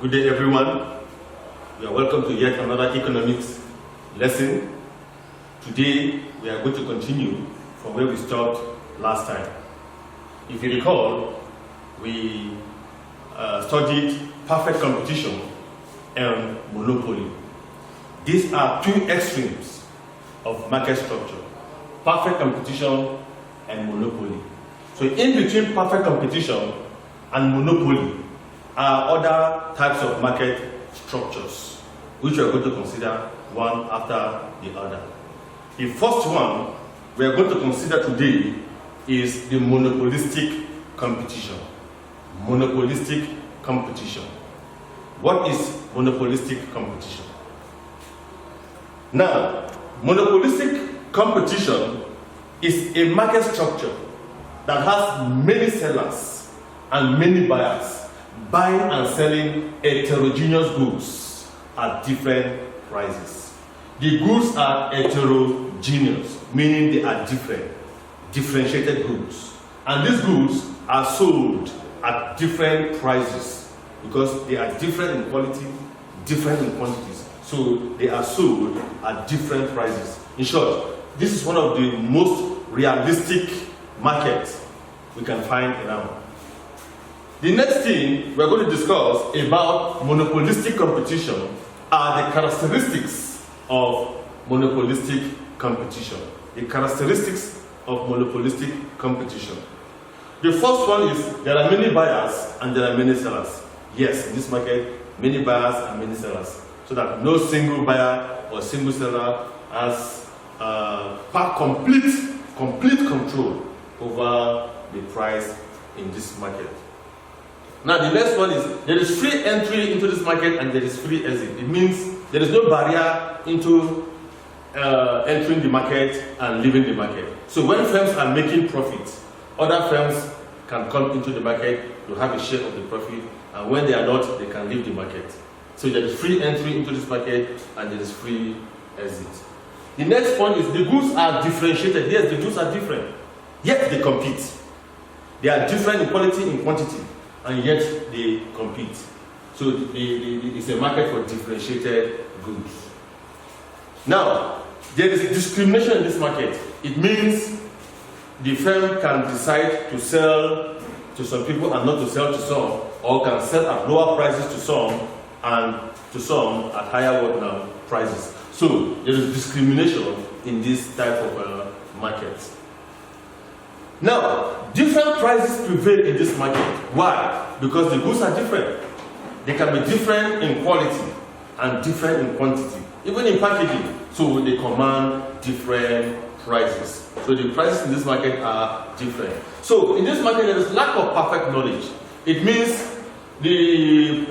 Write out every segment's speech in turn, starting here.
Good day, everyone. You are welcome to yet another economics lesson. Today, we are going to continue from where we stopped last time. If you recall, we studied perfect competition and monopoly. These are two extremes of market structure: perfect competition and monopoly. So in between perfect competition and monopoly are other types of market structures, which we are going to consider one after the other. The first one we are going to consider today is the monopolistic competition. Monopolistic competition. What is monopolistic competition? Now, monopolistic competition is a market structure that has many sellers and many buyers buying and selling heterogeneous goods at different prices. The goods are heterogeneous, meaning they are differentiated goods. And these goods are sold at different prices because they are different in quality, different in quantities. So they are sold at different prices. In short, this is one of the most realistic markets we can find around. The next thing we're going to discuss about monopolistic competition are the characteristics of monopolistic competition. The characteristics of monopolistic competition. The first one is there are many buyers and there are many sellers. Yes, in this market, many buyers and many sellers. So that no single buyer or single seller has complete control over the price in this market. Now the next one is there is free entry into this market and there is free exit. It means there is no barrier into entering the market and leaving the market. So when firms are making profit, other firms can come into the market to have a share of the profit, and when they are not, they can leave the market. So there is free entry into this market and there is free exit. The next point is the goods are differentiated. Yes, the goods are different, yet they compete. They are different in quality, in quantity, and yet they compete. So it's a market for differentiated goods. Now, there is discrimination in this market. It means the firm can decide to sell to some people and not to sell to some, or can sell at lower prices to some and to some at higher prices. So there is discrimination in this type of market. Now, different prices prevail in this market. Why? Because the goods are different. They can be different in quality and different in quantity, even in packaging. So they command different prices. So the prices in this market are different. So in this market, there is lack of perfect knowledge. It means the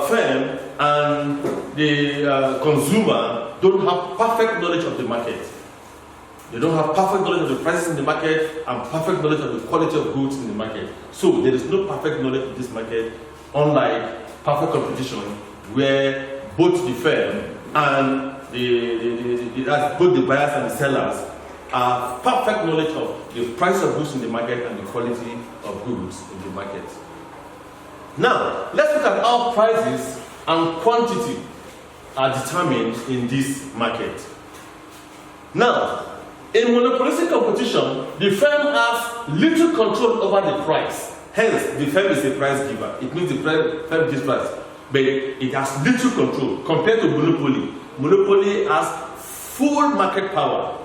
firm and the consumer don't have perfect knowledge of the market. They don't have perfect knowledge of the prices in the market and perfect knowledge of the quality of goods in the market. So there is no perfect knowledge in this market, unlike perfect competition, where both the firm and both the buyers and the sellers have perfect knowledge of the price of goods in the market and the quality of goods in the market. Now, let's look at how prices and quantity are determined in this market. Now, in monopolistic competition, the firm has little control over the price. Hence, the firm is a price giver. It means the firm gives price, but it has little control compared to monopoly. Monopoly has full market power.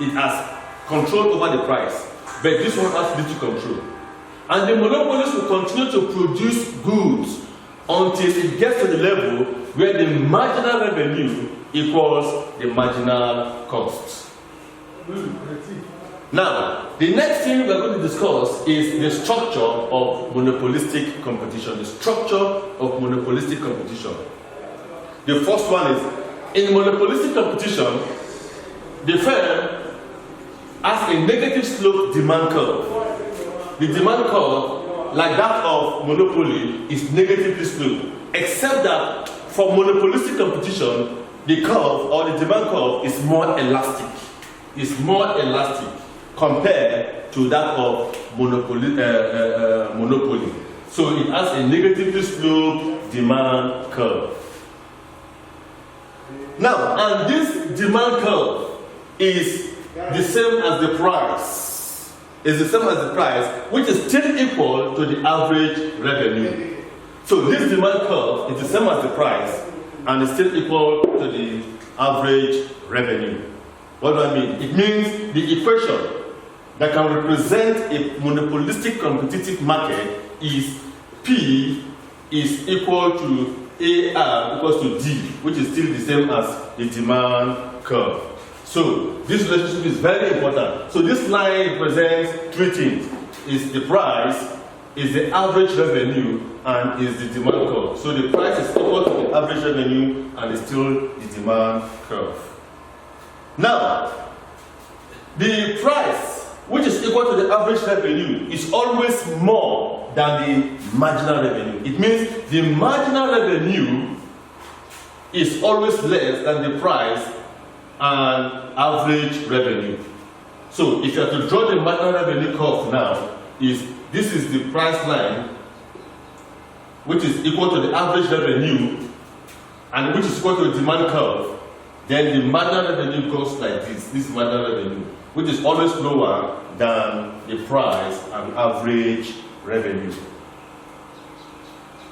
It has control over the price, but this one has little control. And the monopolist will continue to produce goods until it gets to the level where the marginal revenue equals the marginal cost. Now, the next thing we are going to discuss is the structure of monopolistic competition. The structure of monopolistic competition. The first one is, in monopolistic competition, the firm has a negative slope demand curve. The demand curve, like that of monopoly, is negatively sloped, except that for monopolistic competition, the curve or the demand curve is more elastic. It's more elastic compared to that of monopoly. So it has a negatively sloped demand curve. Now, and this demand curve is the same as the price. Is the same as the price, which is still equal to the average revenue. So this demand curve is the same as the price and is still equal to the average revenue. What do I mean? It means the equation that can represent a monopolistic competitive market is P is equal to AR equals to D, which is still the same as the demand curve. So this relationship is very important. So this line represents three things: is the price, is the average revenue, and is the demand curve. So the price is equal to the average revenue and is still the demand curve. Now, the price, which is equal to the average revenue, is always more than the marginal revenue. It means the marginal revenue is always less than the price and average revenue. So if you have to draw the marginal revenue curve now, this is the price line, which is equal to the average revenue and which is equal to the demand curve. Then the marginal revenue goes like this marginal revenue, which is always lower than the price and average revenue.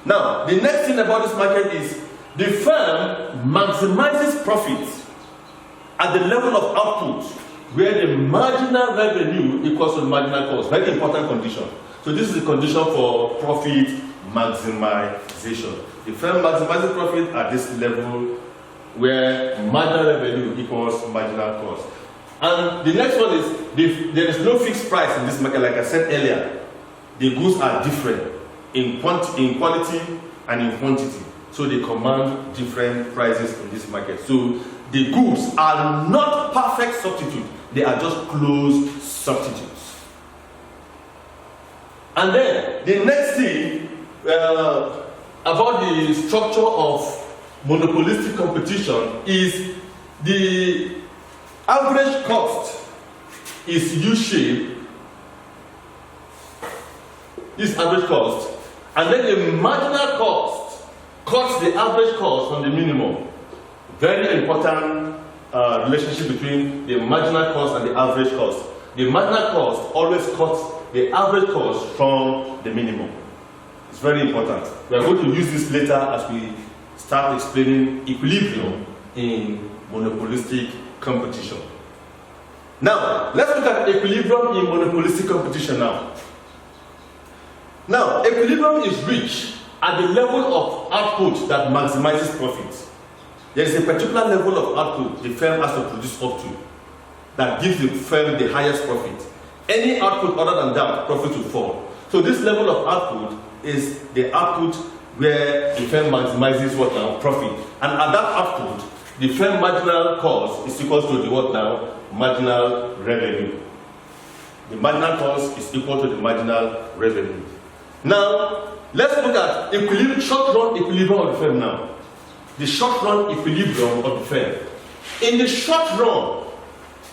Now, the next thing about this market is the firm maximizes profits at the level of output where the marginal revenue equals to the marginal cost. Very important condition. So this is the condition for profit maximization. The firm maximizes profit at this level where marginal revenue equals marginal cost. And the next one is there is no fixed price in this market. Like I said earlier, the goods are different in quality and in quantity. So they command different prices in this market. So the goods are not perfect substitutes. They are just close substitutes. And then the next thing about the structure of monopolistic competition is the average cost is U-shaped. This average cost, and then the marginal cost cuts the average cost from the minimum. Very important relationship between the marginal cost and the average cost. The marginal cost always cuts the average cost from the minimum. It's very important. We are going to use this later as we start explaining equilibrium in monopolistic competition. Now, let's look at equilibrium in monopolistic competition now. Now, equilibrium is reached at the level of output that maximizes profit. There is a particular level of output the firm has to produce up to that gives the firm the highest profit. Any output other than that, profit will fall. So this level of output is the output where the firm maximizes what now? Profit. And at that output, the firm marginal cost is equal to the what now? Marginal revenue. The marginal cost is equal to the marginal revenue. Now, let's look at short-run equilibrium of the firm now. The short-run equilibrium of the firm. In the short run,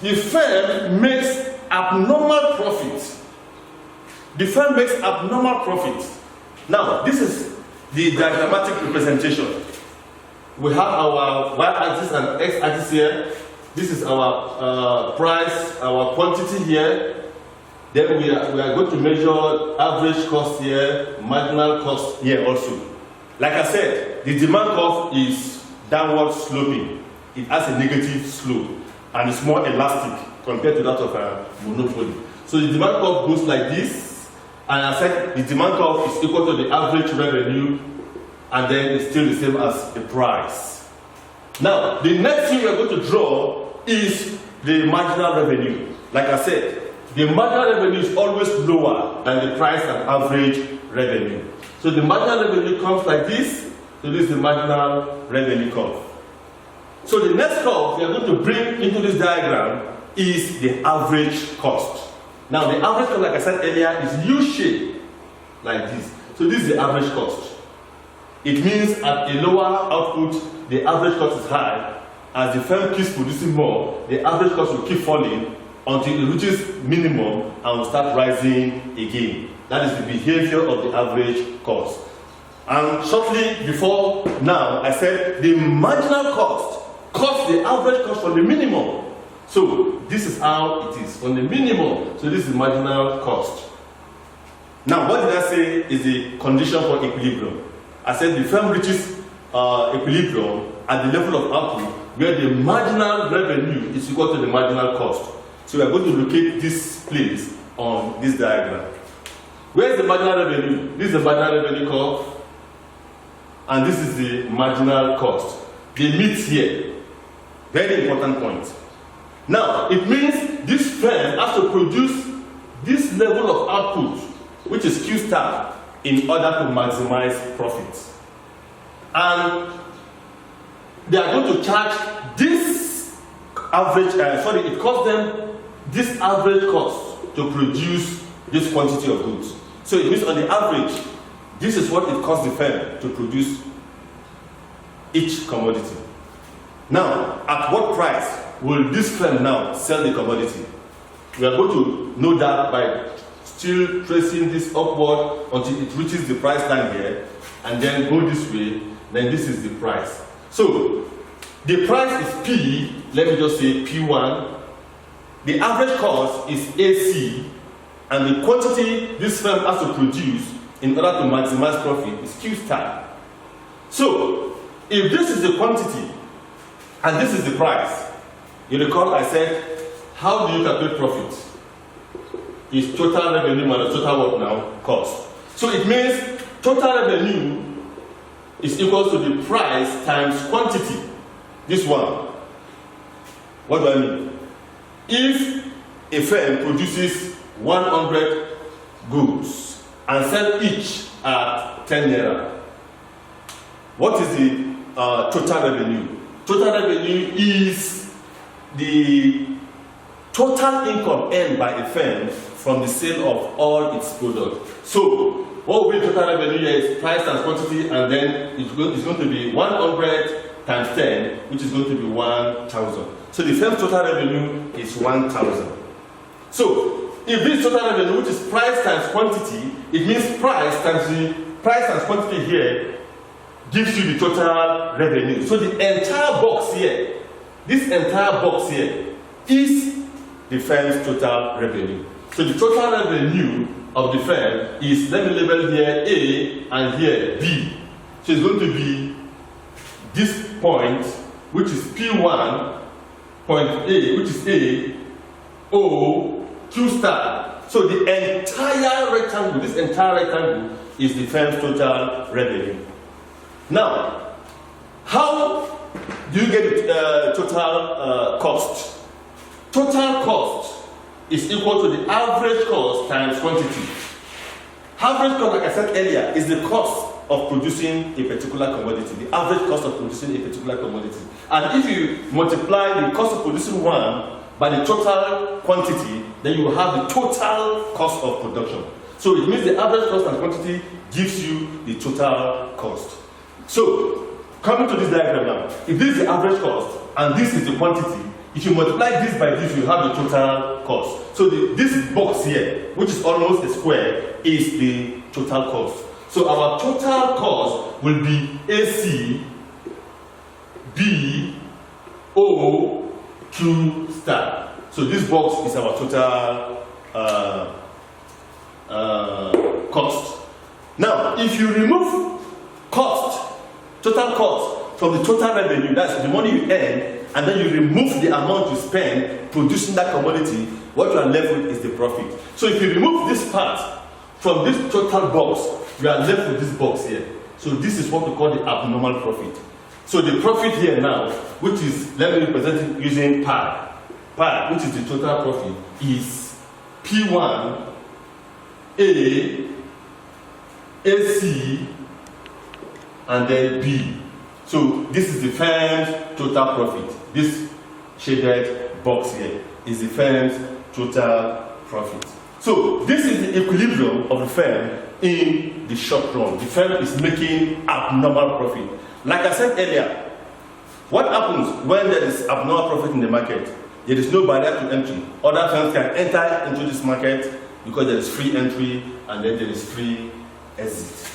the firm makes abnormal profits. The firm makes abnormal profits. Now, this is the diagrammatic representation. We have our y-axis and x-axis here. This is our price, our quantity here. Then we are going to measure average cost here, marginal cost here also. Like I said, the demand curve is downward sloping. It has a negative slope and it's more elastic compared to that of a monopoly. So the demand curve goes like this, and I said the demand curve is equal to the average revenue, and then it's still the same as the price. Now, the next thing we are going to draw is the marginal revenue. Like I said, the marginal revenue is always lower than the price and average revenue. So the marginal revenue comes like this. So this is the marginal revenue curve. So the next curve we are going to bring into this diagram is the average cost. Now the average cost, like I said earlier, is U-shaped like this. So this is the average cost. It means at a lower output, the average cost is high. As the firm keeps producing more, the average cost will keep falling until it reaches minimum and will start rising again. That is the behavior of the average cost. And shortly before now, I said the marginal cost cuts the average cost from the minimum. So this is how it is, from the minimum. So this is marginal cost. Now, what did I say is the condition for equilibrium? I said the firm reaches equilibrium at the level of output where the marginal revenue is equal to the marginal cost. So we are going to locate this place on this diagram. Where is the marginal revenue? This is the marginal revenue curve, and this is the marginal cost. They meet here. Very important point. Now, it means this firm has to produce this level of output, which is Q star, in order to maximize profits. And they are going to charge this average, it costs them this average cost to produce this quantity of goods. So it means on the average, this is what it costs the firm to produce each commodity. Now, at what price will this firm now sell the commodity? We are going to know that by still tracing this upward until it reaches the price line here, and then go this way, then this is the price. So, the price is P, let me just say P1, the average cost is AC, and the quantity this firm has to produce in order to maximize profit is Q star. So, if this is the quantity, and this is the price, you recall I said, how do you calculate profit? Is total revenue minus total what now? Cost. So it means total revenue is equal to the price times quantity. This one. What do I mean? If a firm produces 100 goods and sells each at 10 naira, what is the total revenue? Total revenue is the total income earned by a firm from the sale of all its products. So, what will be total revenue here is price times quantity, and then it's going to be 100 times 10, which is going to be 1,000. So the firm's total revenue is 1,000. So, if this total revenue, which is price times quantity, it means price times quantity here gives you the total revenue. So the entire box here, this entire box here, is the firm's total revenue. So the total revenue of the firm is, let me label here A and here B. So it's going to be this point, which is P1, point A, which is A, O, Q star. So the entire rectangle, this entire rectangle is the firm's total revenue. Now, how do you get the total cost? Total cost is equal to the average cost times quantity. Average cost, like I said earlier, is the cost of producing a particular commodity, the average cost of producing a particular commodity. And if you multiply the cost of producing one by the total quantity, then you will have the total cost of production. So it means the average cost and quantity gives you the total cost. So, coming to this diagram now, if this is the average cost and this is the quantity, if you multiply this by this, you have the total cost. So this box here, which is almost a square, is the total cost. So our total cost will be AC, B, O, Q star. So this box is our total cost. Now, if you remove cost, total cost, from the total revenue, that's the money you earn, and then you remove the amount you spend producing that commodity, what you are left with is the profit. So if you remove this part from this total box, you are left with this box here. So this is what we call the abnormal profit. So the profit here now, which is, let me represent it using pi. Pi, which is the total profit, is P1, A, AC, and then B. So this is the firm's total profit. This shaded box here is the firm's total profit. So this is the equilibrium of the firm in the short run. The firm is making abnormal profit. Like I said earlier, what happens when there is abnormal profit in the market? There is no barrier to entry. Other firms can enter into this market because there is free entry and then there is free exit.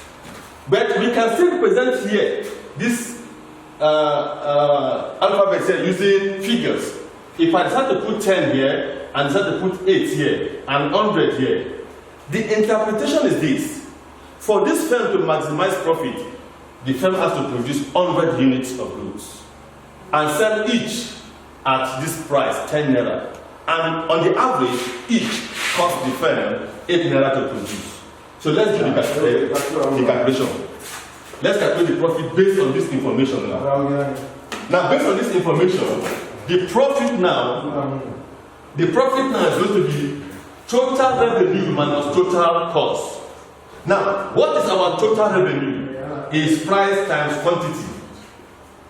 But we can still represent here this alphabet here using figures. If I decide to put 10 here, and decide to put 8 here, and 100 here, the interpretation is this. For this firm to maximize profit, the firm has to produce 100 units of goods and sell each at this price, 10 naira. And on the average, each costs the firm 8 naira to produce. So let's do the calculation. Let's calculate the profit based on this information now. Now, based on this information, the profit now is going to be total revenue minus total cost. Now, what is our total revenue? Is price times quantity.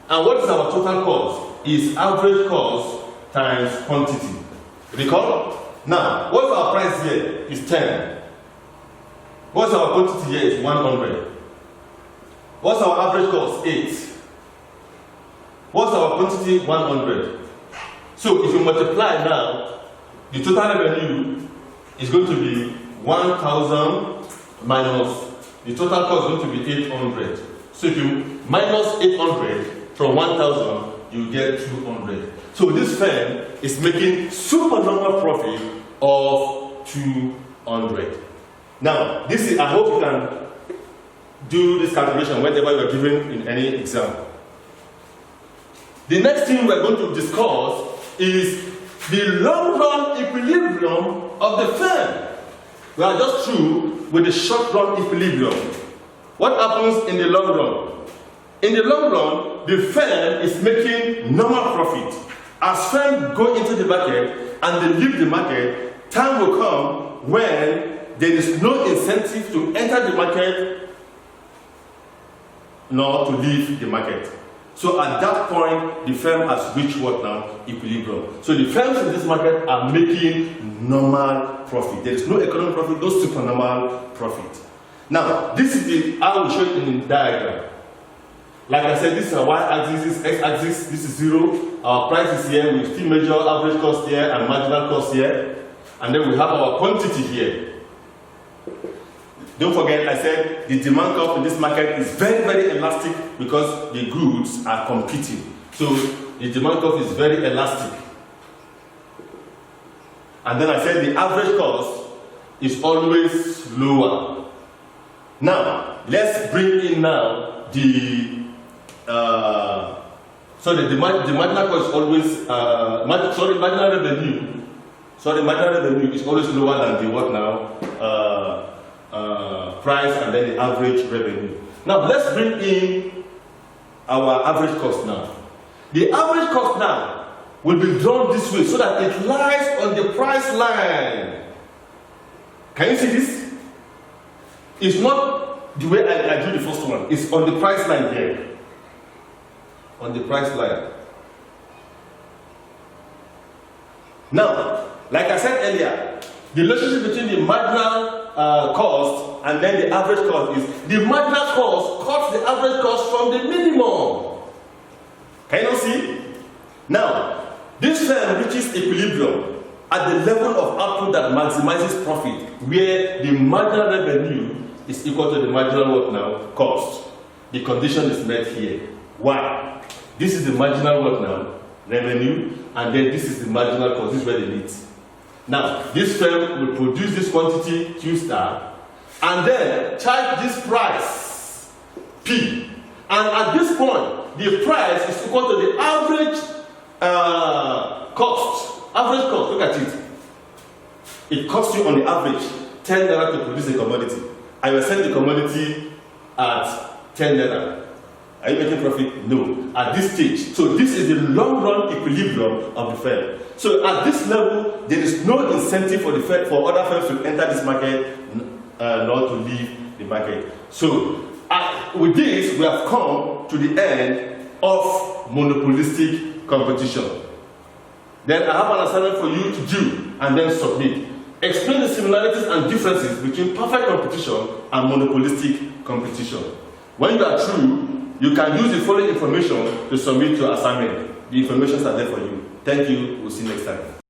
And what is our total cost? Is average cost times quantity. Recall? Now, what's our price here? Is 10. What's our quantity here? Is 100. What's our average cost? 8. What's our quantity? 100. So if you multiply now, the total revenue is going to be 1,000 minus the total cost is going to be 800. So if you minus 800 from 1,000, you get 200. So this firm is making supernormal profit of 200. Now, this is, I hope you can do this calculation whenever you are given in any exam. The next thing we are going to discuss is the long-run equilibrium of the firm. We are just through with the short-run equilibrium. What happens in the long run? In the long run, the firm is making normal profit. As firms go into the market and they leave the market, time will come when there is no incentive to enter the market nor to leave the market. So at that point, the firm has reached what now? Equilibrium. So the firms in this market are making normal profit. There is no economic profit, no supernormal profit. Now, this is I will show it in the diagram. Like I said, this is our y-axis, this is x-axis, this is 0. Our price is here, we still measure average cost here and marginal cost here. And then we have our quantity here. Don't forget, I said the demand curve in this market is very, very elastic because the goods are competing. So the demand curve is very elastic. And then I said the average cost is always lower. Now, let's bring in now the marginal cost is always marginal revenue is always lower than the what now? Price and then the average revenue. Now let's bring in our average cost now. The average cost now will be drawn this way so that it lies on the price line. Can you see this? It's not the way I drew the first one. It's on the price line here. On the price line. Now, like I said earlier, the relationship between the marginal cost and then the average cost is the marginal cost cuts the average cost from the minimum. Can you see? Now, this firm reaches equilibrium at the level of output that maximizes profit, where the marginal revenue is equal to the marginal what now? Cost. The condition is met here. Why? This is the marginal what now? Revenue, and then this is the marginal cost. This is where they meet. Now, this firm will produce this quantity Q star and then charge this price P. And at this point, the price is equal to the average cost. Average cost, look at it. It costs you on the average 10 naira to produce a commodity. I will sell the commodity at 10 naira. Are you making profit? No. At this stage. So this is the long-run equilibrium of the firm. So at this level, there is no incentive for the firm, for other firms to enter this market, nor to leave the market. So with this, we have come to the end of monopolistic competition. Then I have an assignment for you to do and then submit. Explain the similarities and differences between perfect competition and monopolistic competition. When you are through, you can use the following information to submit your assignment. The information are there for you. Thank you. We'll see you next time.